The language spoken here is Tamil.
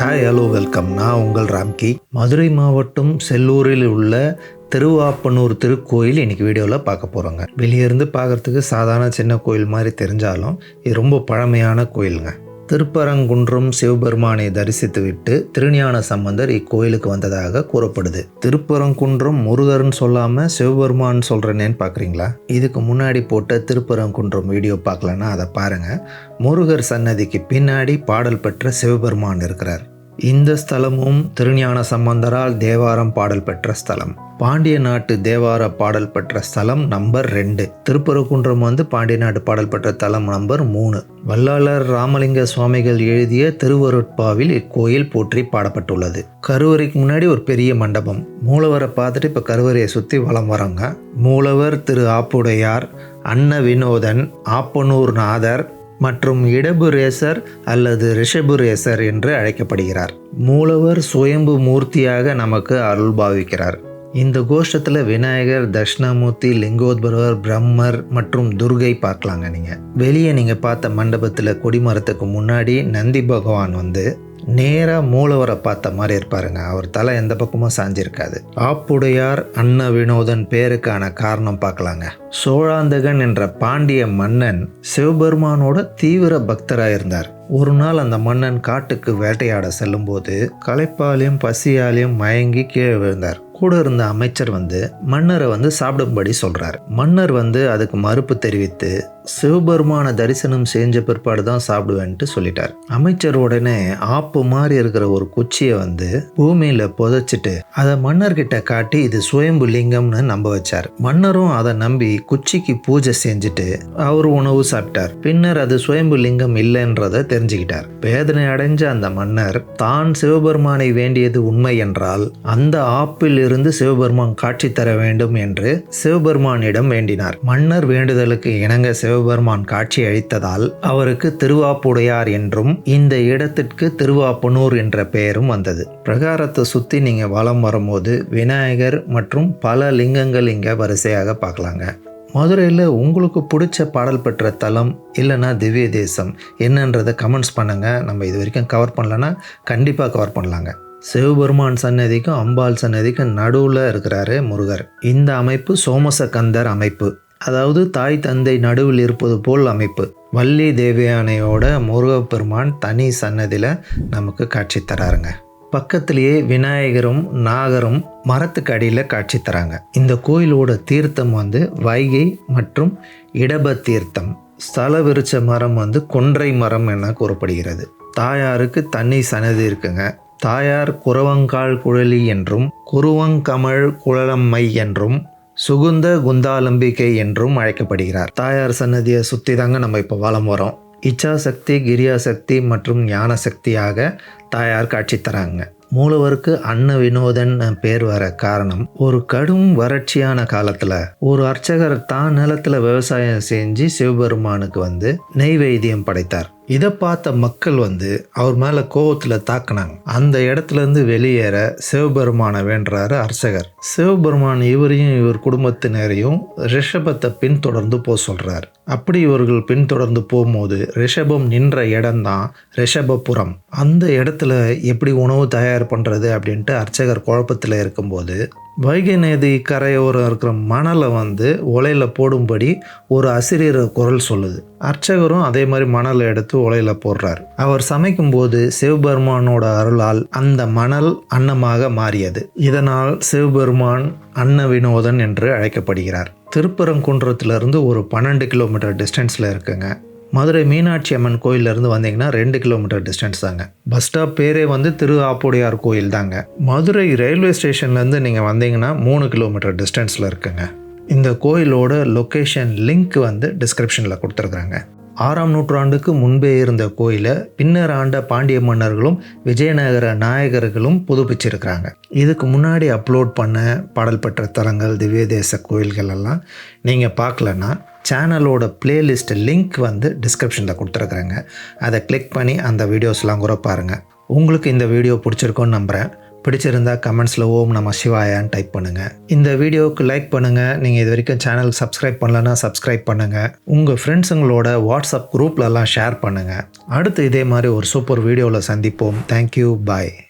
Hi hello welcome. நான் உங்கள் ராம்கி. மதுரை மாவட்டம் செல்லூரில் உள்ள திருவாப்பனூர் திருக்கோயில் இன்றைக்கி வீடியோவில் பார்க்க போகிறோங்க. வெளியேருந்து பார்க்குறதுக்கு சாதாரண சின்ன கோயில் மாதிரி தெரிஞ்சாலும் இது ரொம்ப பழமையான கோயிலுங்க. திருப்பரங்குன்றம் சிவபெருமானை தரிசித்துவிட்டு திருஞான சம்பந்தர் இக்கோயிலுக்கு வந்ததாக கூறப்படுது. திருப்பரங்குன்றம் முருகர்னு சொல்லாமல் சிவபெருமான் சொல்கிறேன்னு பார்க்குறீங்களா? இதுக்கு முன்னாடி போட்ட திருப்பரங்குன்றம் வீடியோ பார்க்கலன்னா அதை பாருங்கள். முருகர் சன்னதிக்கு பின்னாடி பாடல் பெற்ற சிவபெருமான் இருக்கிறார். இந்த ஸ்தலமும் திருஞான சம்பந்தரால் தேவாரம் பாடல் பெற்ற ஸ்தலம். பாண்டிய நாட்டு தேவார பாடல் பெற்ற ஸ்தலம் நம்பர் 2. திருப்பரங்குன்றம் பாண்டிய நாட்டு பாடல் பெற்ற தலம் நம்பர் 3. வல்லாளர் ராமலிங்க சுவாமிகள் எழுதிய திருவருட்பாவில் இக்கோயில் போற்றி பாடப்பட்டுள்ளது. கருவறைக்கு முன்னாடி ஒரு பெரிய மண்டபம். மூலவரை பார்த்துட்டு இப்போ கருவறையை சுற்றி வலம் வரோங்க. மூலவர் திரு ஆப்புடையார், அன்ன வினோதன், ஆப்பனூர் நாதர் மற்றும் இடபுரேசர் அல்லது ரிஷபுரேசர் என்று அழைக்கப்படுகிறார். மூலவர் சுயம்பு மூர்த்தியாக நமக்கு அருள்பாவிக்கிறார். இந்த கோஷ்டத்தில் விநாயகர், தட்சிணாமூர்த்தி, லிங்கோத்பவர், பிரம்மர் மற்றும் துர்கை பார்க்கலாங்க. நீங்கள் வெளியே நீங்கள் பார்த்த மண்டபத்தில் கொடிமரத்துக்கு முன்னாடி நந்தி பகவான் நேராக மூலவரை பார்த்த மாதிரி இருப்பாருங்க. அவர் தலை எந்த பக்கமும் சாஞ்சிருக்காது. ஆப்புடையார், அன்ன வினோதன் பேருக்கான காரணம் பார்க்கலாங்க. சோழாந்தகன் என்ற பாண்டிய மன்னன் சிவபெருமானோட தீவிர பக்தராக இருந்தார். ஒரு நாள் அந்த மன்னன் காட்டுக்கு வேட்டையாட செல்லும்போது களைப்பாலையும் பசியாலையும் மயங்கி கீழே விழுந்தார். கூட இருந்த அமைச்சர் மன்னரை சாப்பிடும்படி சொல்றார். மன்னர் அதுக்கு மறுப்பு தெரிவித்து சிவபெருமான தரிசனம் செஞ்ச பிற்பாடு தான் சாப்பிடுவேன்ட்டு சொல்லிட்டார். அமைச்சர் உடனே ஆப்பு மாதிரி இருக்கிற ஒரு குச்சியை பூமியில புதைச்சிட்டு அதை மன்னர்கிட்ட காட்டி இது சுயம்பு லிங்கம்னு நம்ப வச்சார். மன்னரும் அதை நம்பி குச்சிக்கு பூஜை செஞ்சுட்டு அவர் உணவு சாப்பிட்டார். பின்னர் அது சுயம்பு லிங்கம் இல்லைன்றதை தெரிஞ்சுக்கிட்டார். வேதனை அடைஞ்ச அந்த மன்னர் தான் சிவபெருமானை வேண்டியது உண்மை என்றால் அந்த ஆப்பில் இருந்து சிவபெருமான் காட்சி தர வேண்டும் என்று சிவபெருமானிடம் வேண்டினார். மன்னர் வேண்டுதலுக்கு இணங்க சிவபெருமான் காட்சி அளித்ததால் அவருக்கு திருவாப்புடையார் என்றும் இந்த இடத்திற்கு திருவாப்பனூர் என்ற பெயரும் வந்தது. பிரகாரத்தை சுத்தி நீங்க வலம் வரும்போது விநாயகர் மற்றும் பல லிங்கங்கள் இங்க வரிசையாக பார்க்கலாங்க. மதுரையில் உங்களுக்கு பிடிச்ச பாடல் பெற்ற தலம் இல்லைன்னா திவ்ய தேசம் என்னன்றதை கமெண்ட்ஸ் பண்ணுங்கள். நம்ம இது வரைக்கும் கவர் பண்ணலன்னா கண்டிப்பாக கவர் பண்ணலாங்க. சிவபெருமான் சன்னதிக்கும் அம்பாள் சன்னதிக்கும் நடுவில் இருக்கிறாரு முருகர். இந்த அமைப்பு சோமசகந்தர் அமைப்பு, அதாவது தாய் தந்தை நடுவில் இருப்பது போல் அமைப்பு. வள்ளி தேவயானையோட முருகப்பெருமான் தனி சன்னதியில் நமக்கு காட்சி தராருங்க. பக்கத்திலேயே விநாயகரும் நாகரும் மரத்துக்கு அடியில் காட்சி தராங்க. இந்த கோயிலோட தீர்த்தம் வைகை மற்றும் இடப தீர்த்தம். ஸ்தல விருட்ச மரம் கொன்றை மரம் என கூறப்படுகிறது. தாயாருக்கு தண்ணி சன்னதி இருக்குங்க. தாயார் குரவங்கால் குழலி என்றும் குருவங்கமழ் குழலம்மை என்றும் சுகுந்த குந்தாலம்பிகை என்றும் அழைக்கப்படுகிறார். தாயார் சன்னதியை சுற்றி தாங்க நம்ம இப்போ வலம் வரோம். இச்சாசக்தி, கிரியாசக்தி மற்றும் ஞான சக்தியாக தாயார் காட்சி தராங்க. மூலவருக்கு அன்ன வினோதன் பேர் வர காரணம், ஒரு கடும் வறட்சியான காலத்துல ஒரு அர்ச்சகர் தான் நிலத்துல விவசாயம் செஞ்சு சிவபெருமானுக்கு நெய்வேத்தியம் படைத்தார். இதை பார்த்த மக்கள் அவர் மேல கோவத்துல தாக்குனாங்க. அந்த இடத்துல இருந்து வெளியேற சிவபெருமானை வேண்டுறாரு அர்ச்சகர். சிவபெருமான் இவரையும் இவர் குடும்பத்தினரையும் ரிஷபத்தை பின்தொடர்ந்து போக சொல்றாரு. அப்படி இவர்கள் பின்தொடர்ந்து போகும்போது ரிஷபம் நின்ற இடம்தான் ரிஷபபுரம். அந்த இடத்துல எப்படி உணவு தயார் பண்றது அப்படின்ட்டு அர்ச்சகர் குழப்பத்தில் இருக்கும்போது வைகை நதி கரையோரம் இருக்கிற மணலை உலையில போடும்படி ஒரு அசிரியர் குரல் சொல்லுது. அர்ச்சகரும் அதே மாதிரி மணலை எடுத்து உலையில போடுறார். அவர் சமைக்கும் போது சிவபெருமானோட அருளால் அந்த மணல் அன்னமாக மாறியது. இதனால் சிவபெருமான் அன்ன வினோதன் என்று அழைக்கப்படுகிறார். திருப்பரங்குன்றத்திலிருந்து ஒரு 12 கிலோமீட்டர் டிஸ்டன்ஸில் இருக்குங்க. மதுரை மீனாட்சி அம்மன் கோயிலிருந்து வந்தீங்கன்னா 2 கிலோமீட்டர் டிஸ்டன்ஸ் தாங்க. பஸ் ஸ்டாப் பேரே திரு ஆப்புடையார் கோயில் தாங்க. மதுரை ரயில்வே ஸ்டேஷன்லேருந்து நீங்கள் வந்தீங்கன்னா 3 கிலோமீட்டர் டிஸ்டன்ஸில் இருக்குங்க. இந்த கோயிலோட லொக்கேஷன் லிங்க் டிஸ்கிரிப்ஷனில் கொடுத்துருக்குறாங்க. 6ஆம் நூற்றாண்டுக்கு முன்பே இருந்த கோயிலை பின்னர் ஆண்ட பாண்டிய மன்னர்களும் விஜயநகர நாயகர்களும் புதுப்பிச்சிருக்கிறாங்க. இதுக்கு முன்னாடி அப்லோட் பண்ண பாடல் பெற்ற தலங்கள், திவ்ய தேச கோயில்கள் எல்லாம் நீங்கள் பார்க்கலன்னா சேனலோட பிளேலிஸ்ட் லிங்க் டிஸ்கிரிப்ஷனில் கொடுத்துருக்குறாங்க. அதை கிளிக் பண்ணி அந்த வீடியோஸ்லாம் கூட பாருங்கள். உங்களுக்கு இந்த வீடியோ பிடிச்சிருக்கோன்னு நம்புகிறேன். பிடிச்சிருந்தா கமெண்ட்ஸில் ஓம் நம சிவாயான்னு டைப் பண்ணுங்கள். இந்த வீடியோவுக்கு லைக் பண்ணுங்கள். நீங்கள் இது வரைக்கும் சேனல் சப்ஸ்கிரைப் பண்ணலன்னா சப்ஸ்கிரைப் பண்ணுங்கள். உங்கள் ஃப்ரெண்ட்ஸுங்களோட வாட்ஸ்அப் குரூப்லலாம் ஷேர் பண்ணுங்கள். அடுத்து இதே மாதிரி ஒரு சூப்பர் வீடியோவில் சந்திப்போம். தேங்க்யூ. பாய்.